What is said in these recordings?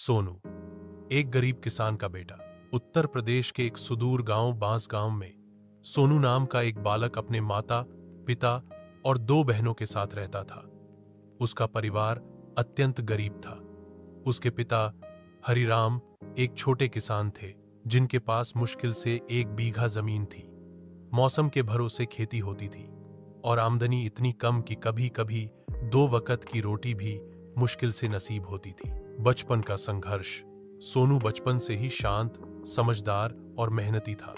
सोनू एक गरीब किसान का बेटा। उत्तर प्रदेश के एक सुदूर गांव बांस गांव में सोनू नाम का एक बालक अपने माता, पिता और दो बहनों के साथ रहता था। उसका परिवार अत्यंत गरीब था। उसके पिता हरिराम एक छोटे किसान थे जिनके पास मुश्किल से 1 बीघा जमीन थी। मौसम के भरोसे खेती होती थी और आमदनी इतनी कम कि कभी कभी 2 वक्त की रोटी भी मुश्किल से नसीब होती थी। बचपन का संघर्ष। सोनू बचपन से ही शांत, समझदार और मेहनती था।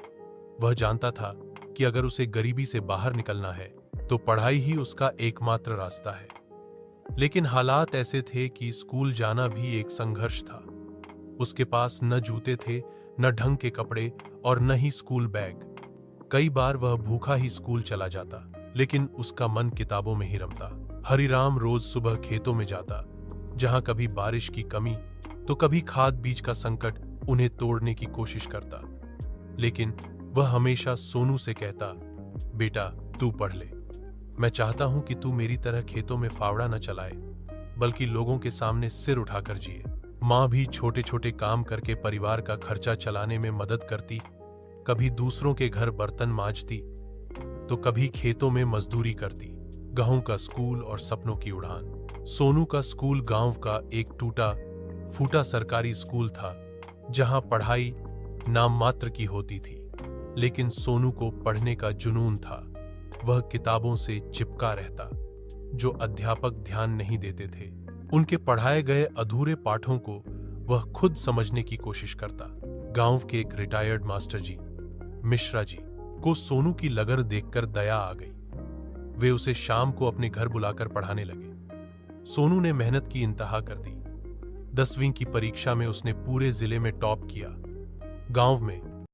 वह जानता था कि अगर उसे गरीबी से बाहर निकलना है तो पढ़ाई ही उसका एकमात्र रास्ता है। लेकिन हालात ऐसे थे कि स्कूल जाना भी एक संघर्ष था। उसके पास न जूते थे, न ढंग के कपड़े और न ही स्कूल बैग। कई बार वह भूखा ही स्कूल चला जाता, लेकिन उसका मन किताबों में ही रमता। हरिराम रोज सुबह खेतों में जाता, जहां कभी बारिश की कमी तो कभी खाद बीज का संकट उन्हें तोड़ने की कोशिश करता। लेकिन वह हमेशा सोनू से कहता, बेटा तू पढ़ ले। मैं चाहता हूं कि तू मेरी तरह खेतों में फावड़ा न चलाए, बल्कि लोगों के सामने सिर उठाकर जिए। मां भी छोटे छोटे काम करके परिवार का खर्चा चलाने में मदद करती। कभी दूसरों के घर बर्तन मांजती तो कभी खेतों में मजदूरी करती। गांव का स्कूल और सपनों की उड़ान। सोनू का स्कूल गांव का एक टूटा फूटा सरकारी स्कूल था, जहां पढ़ाई नाम मात्र की होती थी। लेकिन सोनू को पढ़ने का जुनून था। वह किताबों से चिपका रहता, जो अध्यापक ध्यान नहीं देते थे। उनके पढ़ाए गए अधूरे पाठों को वह खुद समझने की कोशिश करता। गांव के एक रिटायर्ड मास्टर जी, मिश्रा जी, को सोनू की लगन देखकर दया आ गई। वे उसे शाम को अपने घर बुलाकर पढ़ाने लगे। सोनू ने मेहनत की इंतहा कर दी। 10वीं की परीक्षा में उसने पूरे जिले में टॉप किया। गांव में